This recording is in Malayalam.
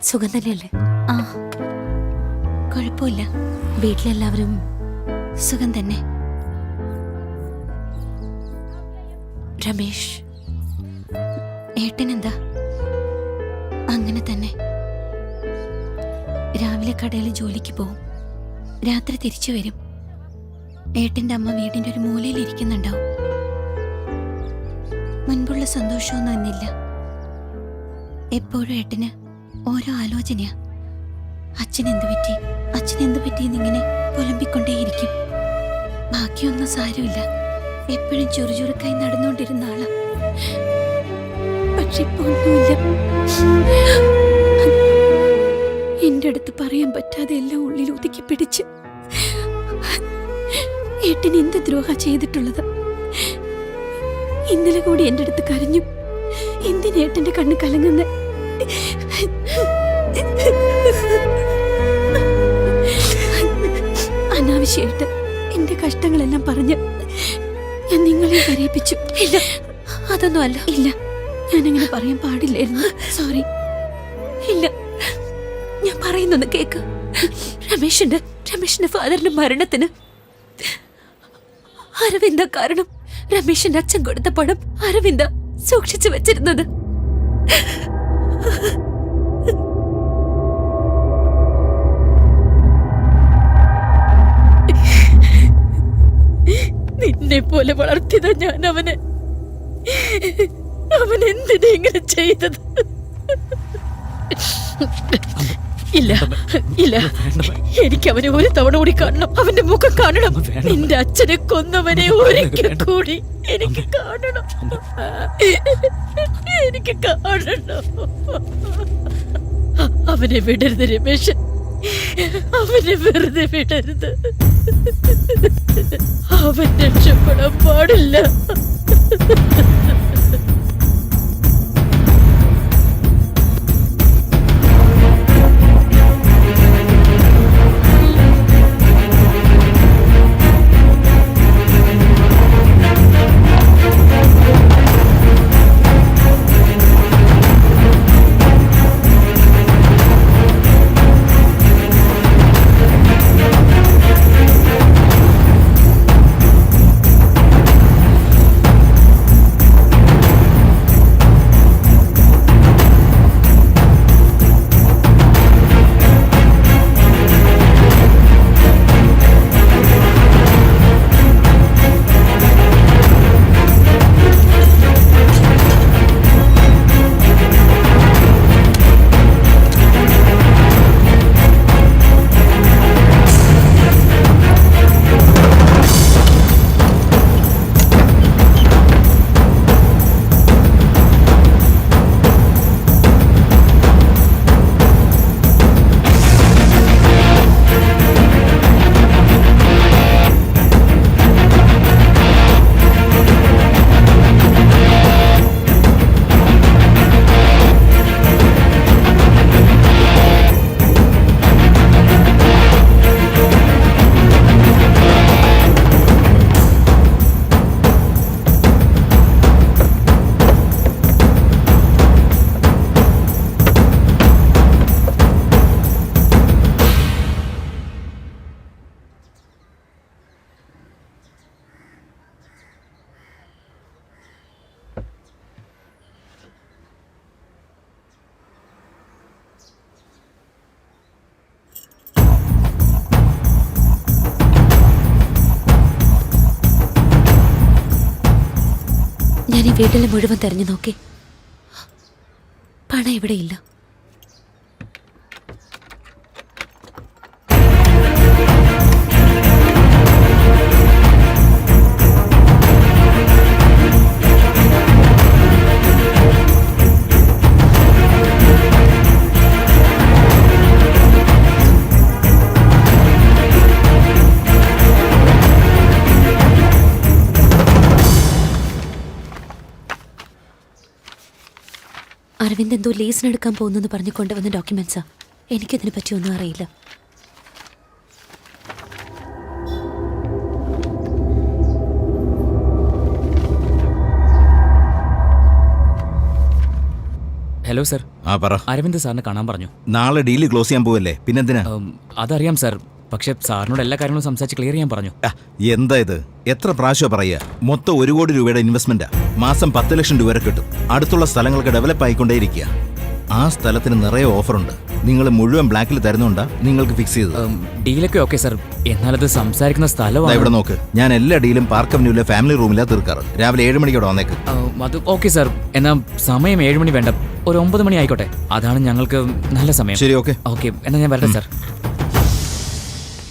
സുഖം തന്നെയല്ലേ? ആ, കുഴപ്പമില്ല. വീട്ടിലെല്ലാവരും സുഖം തന്നെ. രമേശ്, ഏട്ടനെന്താ? അങ്ങനെ തന്നെ. രാവിലെ കടയിൽ ജോലിക്ക് പോവും, രാത്രി തിരിച്ചു വരും. ഏട്ടന്റെ അമ്മ വീടിന്റെ ഒരു മൂലയിൽ ഇരിക്കുന്നുണ്ടാവും. മുൻപുള്ള സന്തോഷമൊന്നും ഇന്നില്ല. എപ്പോഴും ഏട്ടന് ഓരോ ആലോചനയാ. അച്ഛനെന്തു പറ്റി എന്നിങ്ങനെ പുലമ്പിക്കൊണ്ടേയിരിക്കും. ബാക്കിയൊന്നും സാരമില്ല. എപ്പോഴും ചുറുചുറുക്കായി നടന്നുകൊണ്ടിരുന്ന ആളാ. പക്ഷെ ഇപ്പൊ ഒന്നുമില്ല. എന്റെ അടുത്ത് പറയാൻ പറ്റാതെ എല്ലാം ഉള്ളിൽ ഒതുക്കി പിടിച്ച് ഏട്ടൻ എന്ത് ദ്രോഹ ചെയ്തിട്ടുള്ളത്. ഇന്നലെ കൂടി എന്റെ അടുത്ത് കരഞ്ഞു. എന്തിനേട്ടന്റെ കണ്ണ് കലങ്ങുന്ന? അനാവശ്യമായിട്ട് എന്റെ കഷ്ടങ്ങളെല്ലാം പറഞ്ഞ് ഞാൻ നിങ്ങളെ കരയിപ്പിച്ചു. ഇല്ല, അതൊന്നും അല്ല. ഇല്ല, ഞാനങ്ങനെ പറയാൻ പാടില്ലായിരുന്നു. സോറി. ഇല്ല, ഞാൻ പറയുന്നൊന്ന് കേക്ക്. രമേശിന്റെ ഫാദറിന്റെ മരണത്തിന് അരവിന്ദ കാരണം. രമേശിന്റെ അച്ഛൻ കൊടുത്ത പണം അരവിന്ദ സൂക്ഷിച്ചു വെച്ചിരുന്നത്. നിന്നെ പോലെ വളർത്തിയതാ ഞാൻ അവനെ. അവൻ എന്തിനാ ഇങ്ങനെ ചെയ്തത്? ഇല്ല, എനിക്ക് അവനെ ഒരു തവണ കൂടി കാണണം. അവന്റെ മുഖം കാണണം. നിന്റെ അച്ഛനെ കൊന്നവനെ ഒരിക്കൽ കൂടി എനിക്ക് കാണണം. അവനെ വിടരുത് രമേശൻ, അവനെ വെറുതെ വിടരുത്. അവൻ രക്ഷപ്പെടാൻ പാടില്ല. ഞാൻ ഈ വീട്ടിലെ മുഴുവൻ തെരഞ്ഞു നോക്കി. പണം ഇവിടെയില്ല. അരവിന്ദ് എന്തോ ലീസിനെടുക്കാൻ പോകുന്നെന്ന് പറഞ്ഞു കൊണ്ടുവന്ന ഡോക്യുമെന്റ്സാ. എനിക്കതിനെ പറ്റി ഒന്നും അറിയില്ല. Hello sir. പറ. അരവിന്ദ് സാറിനെ കാണാൻ പറഞ്ഞു. നാളെ ഡീല് ക്ലോസ് ചെയ്യാൻ പോവല്ലേ, പിന്നെന്തിനാ? അതറിയാം സർ, പക്ഷെ സാറിനോട് എല്ലാ കാര്യങ്ങളും സംസാരിച്ച് ക്ലിയർ ചെയ്യാൻ പറഞ്ഞു. എന്താ ഇത്? എത്ര പ്രാവശ്യം പറയാ? മൊത്തം 1 കോടി രൂപയുടെ ഇൻവെസ്റ്റ്മെന്റാ. മാസം 10 ലക്ഷം രൂപ വരെ കിട്ടും. അടുത്തുള്ള സ്ഥലങ്ങൾക്ക് ഡെവലപ്പ് ആയിക്കൊണ്ടേയിരിക്കുക. ആ സ്ഥലത്തിന് നിറയെ ഓഫറുണ്ട്. നിങ്ങൾ മുഴുവൻ ബ്ലാക്കിൽ തരുന്നുണ്ടാ നിങ്ങൾക്ക് ഫിക്സ് ചെയ്തത്. ഡീലൊക്കെ ഓക്കെ സർ, എന്നാലത് സംസാരിക്കുന്ന സ്ഥലമാണ്. ഇവിടെ നോക്ക്, ഞാൻ എല്ലാ ഡീലും പാർക്ക് അവന്യൂലെ ഫാമിലി റൂമിലാ തീർക്കാറ്. രാവിലെ 7 മണിക്കോടെ വന്നേക്ക്. അത് ഓക്കെ സർ, എന്നാ സമയം 7 മണി വേണ്ട, ഒരു 9 മണി ആയിക്കോട്ടെ. അതാണ് ഞങ്ങൾക്ക് നല്ല സമയം. ശരി, ഓക്കെ. ഓക്കെ, എന്നാ ഞാൻ വരട്ടെ സർ.